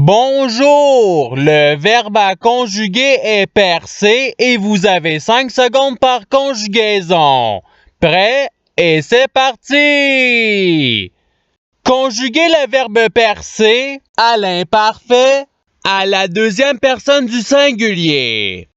Bonjour! Le verbe à conjuguer est percé et vous avez 5 secondes par conjugaison. Prêt? Et c'est parti! Conjuguez le verbe percé à l'imparfait à la deuxième personne du singulier.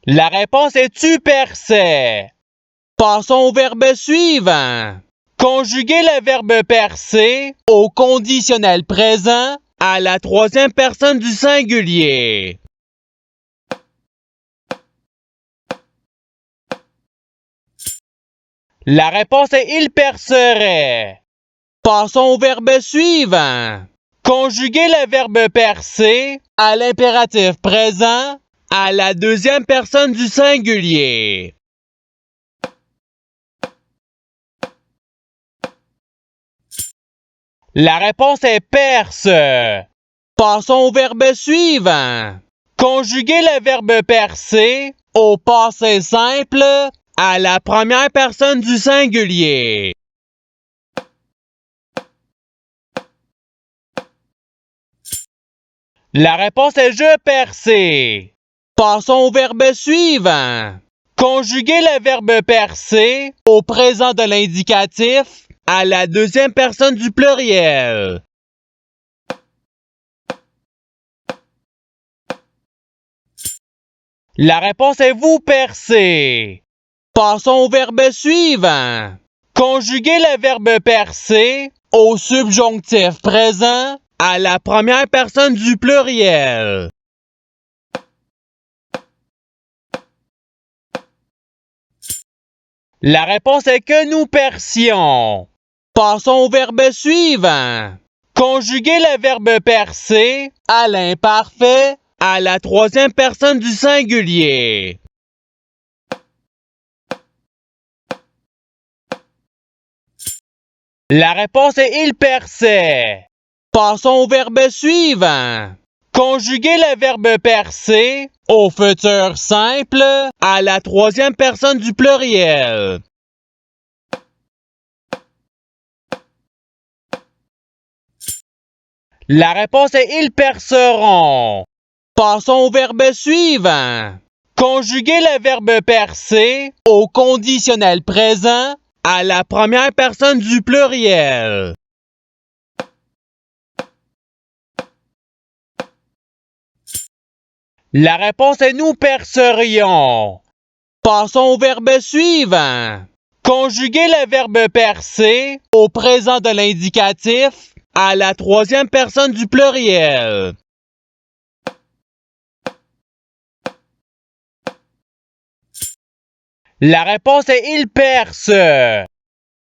La réponse est tu perçais. Passons au verbe suivant. Conjuguez le verbe percer au conditionnel présent à la troisième personne du singulier. La réponse est il percerait. Passons au verbe suivant. Conjuguez le verbe percer à l'impératif présent à la deuxième personne du singulier. La réponse est perce. Passons au verbe suivant. Conjuguez le verbe percer au passé simple à la première personne du singulier. La réponse est je perçais. Passons au verbe suivant. Conjuguez le verbe percer au présent de l'indicatif à la deuxième personne du pluriel. La réponse est vous percez. Passons au verbe suivant. Conjuguez le verbe percer au subjonctif présent à la première personne du pluriel. La réponse est que nous percions. Passons au verbe suivant. Conjuguez le verbe percer à l'imparfait à la troisième personne du singulier. La réponse est il perçait. Passons au verbe suivant. Conjuguez le verbe percer au futur simple à la troisième personne du pluriel. La réponse est ils perceront. Passons au verbe suivant. Conjuguez le verbe percer au conditionnel présent à la première personne du pluriel. La réponse est nous percerions. Passons au verbe suivant. Conjuguez le verbe percer au présent de l'indicatif à la troisième personne du pluriel. La réponse est il perce.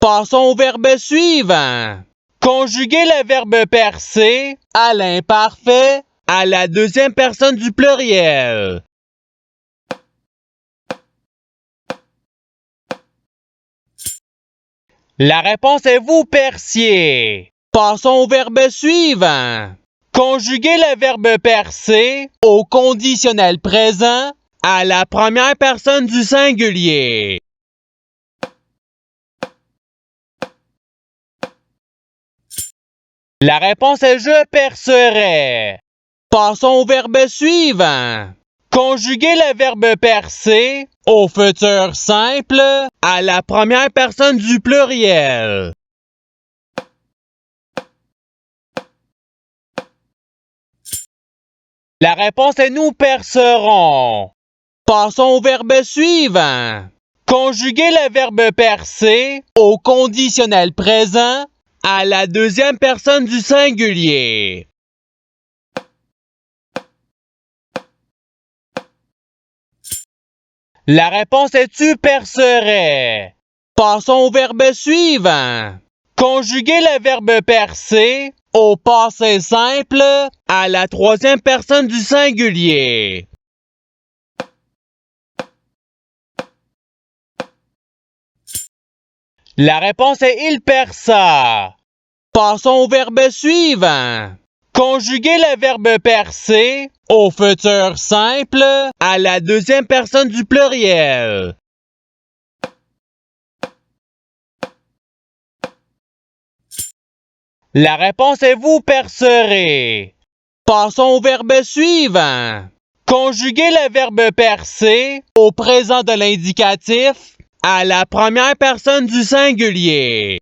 Passons au verbe suivant. Conjuguez le verbe percer à l'imparfait à la deuxième personne du pluriel. La réponse est vous perciez. Passons au verbe suivant. Conjuguez le verbe percer au conditionnel présent à la première personne du singulier. La réponse est je percerais. Passons au verbe suivant. Conjuguez le verbe percer au futur simple à la première personne du pluriel. La réponse est nous percerons. Passons au verbe suivant. Conjuguez le verbe percer au conditionnel présent à la deuxième personne du singulier. La réponse est tu percerais. Passons au verbe suivant. Conjuguez le verbe percer au passé simple à la troisième personne du singulier. La réponse est il perça. Passons au verbe suivant. Conjuguez le verbe percer au futur simple à la deuxième personne du pluriel. La réponse est vous percerez. Passons au verbe suivant. Conjuguez le verbe percer au présent de l'indicatif à la première personne du singulier.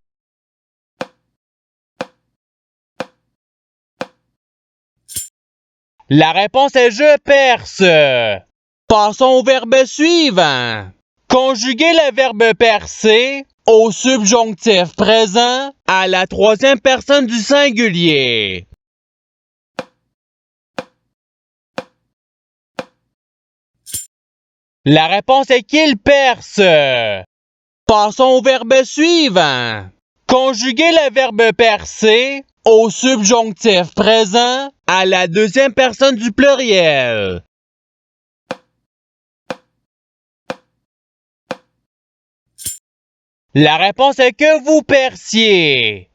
La réponse est je perce. Passons au verbe suivant. Conjuguez le verbe percer au subjonctif présent à la troisième personne du singulier. La réponse est qu'il perce. Passons au verbe suivant. Conjuguez le verbe percer au subjonctif présent à la deuxième personne du pluriel. La réponse est que vous perciez.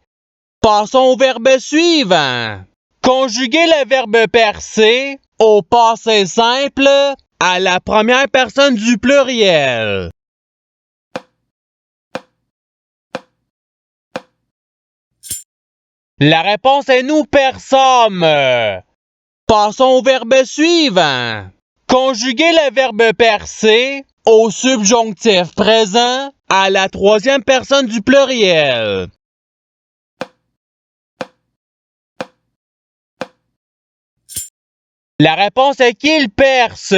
Passons au verbe suivant. Conjuguez le verbe percer au passé simple à la première personne du pluriel. La réponse est nous perçâmes. Passons au verbe suivant. Conjuguez le verbe percer au subjonctif présent à la troisième personne du pluriel. La réponse est qu'il perce.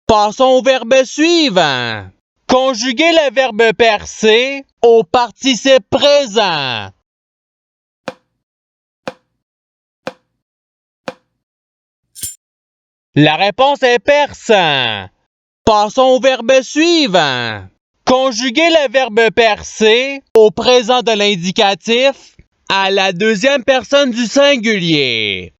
Passons au verbe suivant. Conjuguez le verbe percer au participe présent. La réponse est perçant. Passons au verbe suivant. Conjuguez le verbe percer au présent de l'indicatif à la deuxième personne du singulier.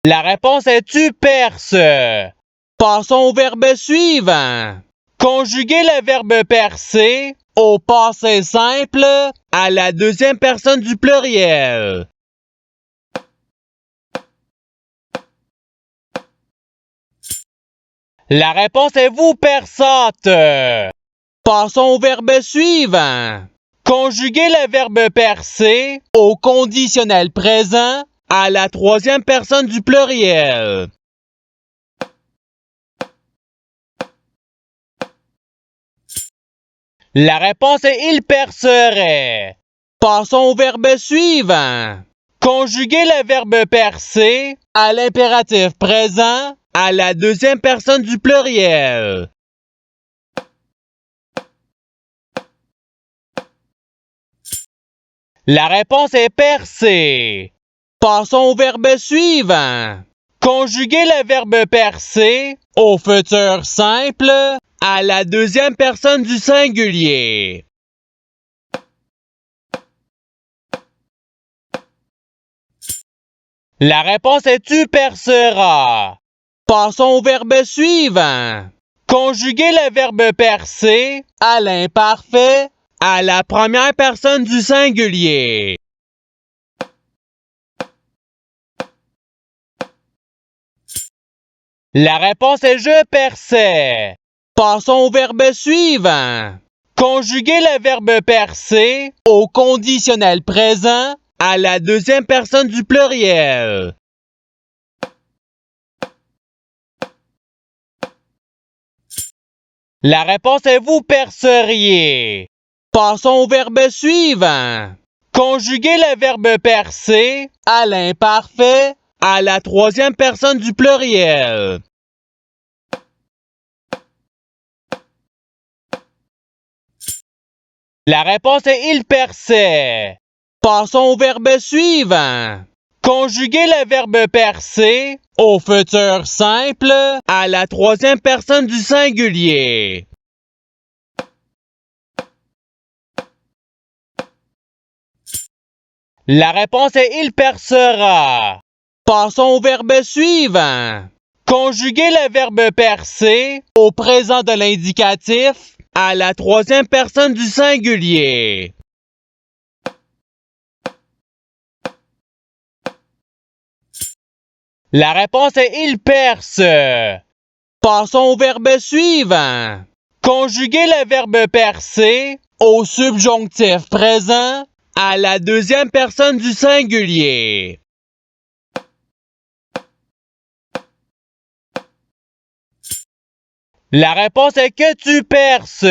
La réponse est tu perces. Passons au verbe suivant. Conjuguez le verbe percer au passé simple à la deuxième personne du pluriel. La réponse est vous perçâtes. Passons au verbe suivant. Conjuguez le verbe percer au conditionnel présent à la troisième personne du pluriel. La réponse est il percerait. Passons au verbe suivant. Conjuguez le verbe percer à l'impératif présent à la deuxième personne du pluriel. La réponse est percer. Passons au verbe suivant. Conjuguez le verbe percer au futur simple à la deuxième personne du singulier. La réponse est tu perceras. Passons au verbe suivant. Conjuguez le verbe percer à l'imparfait à la première personne du singulier. La réponse est je perçais. Passons au verbe suivant. Conjuguez le verbe percer au conditionnel présent à la deuxième personne du pluriel. La réponse est vous perceriez. Passons au verbe suivant. Conjuguez le verbe percer à l'imparfait à la troisième personne du pluriel. La réponse est il perçait. Passons au verbe suivant. Conjuguez le verbe percer au futur simple à la troisième personne du singulier. La réponse est il percera. Passons au verbe suivant. Conjuguez le verbe percer au présent de l'indicatif à la troisième personne du singulier. La réponse est il perce. Passons au verbe suivant. Conjuguez le verbe percer au subjonctif présent à la deuxième personne du singulier. La réponse est que tu perces.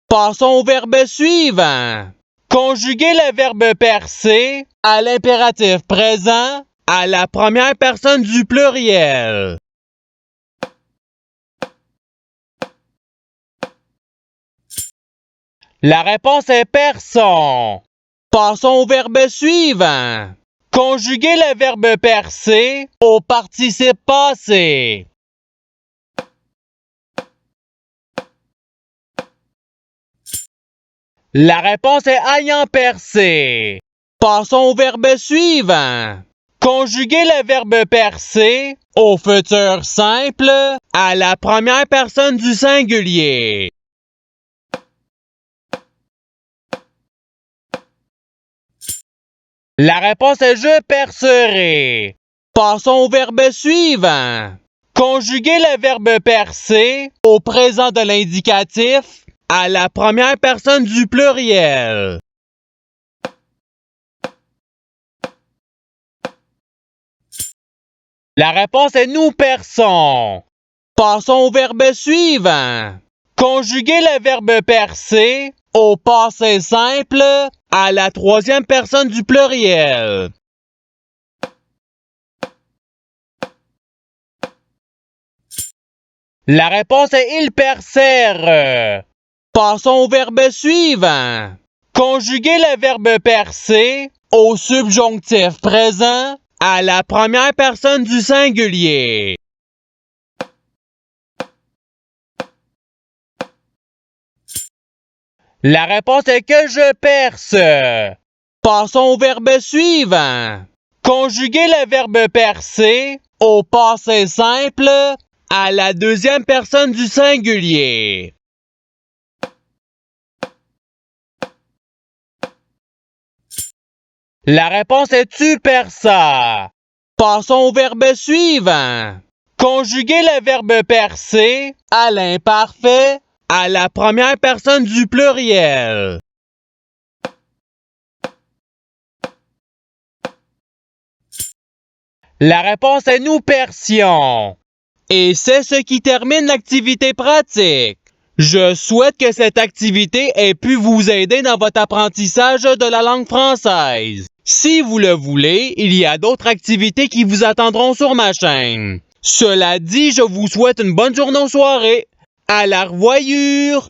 Passons au verbe suivant. Conjuguez le verbe percer à l'impératif présent à la première personne du pluriel. La réponse est perçons. Passons au verbe suivant. Conjuguez le verbe percer au participe passé. La réponse est ayant percé. Passons au verbe suivant. Conjuguez le verbe percer au futur simple à la première personne du singulier. La réponse est je percerai. Passons au verbe suivant. Conjuguez le verbe percer au présent de l'indicatif à la première personne du pluriel. La réponse est nous perçons. Passons au verbe suivant. Conjuguez le verbe percer au passé simple à la troisième personne du pluriel. La réponse est ils percèrent. Passons au verbe suivant. Conjuguez le verbe percer au subjonctif présent à la première personne du singulier. La réponse est que je perce. Passons au verbe suivant. Conjuguez le verbe percer au passé simple à la deuxième personne du singulier. La réponse est tu perça. Passons au verbe suivant. Conjuguez le verbe percer à l'imparfait à la première personne du pluriel. La réponse est nous percions. Et c'est ce qui termine l'activité pratique. Je souhaite que cette activité ait pu vous aider dans votre apprentissage de la langue française. Si vous le voulez, il y a d'autres activités qui vous attendront sur ma chaîne. Cela dit, je vous souhaite une bonne journée ou soirée. À la revoyure!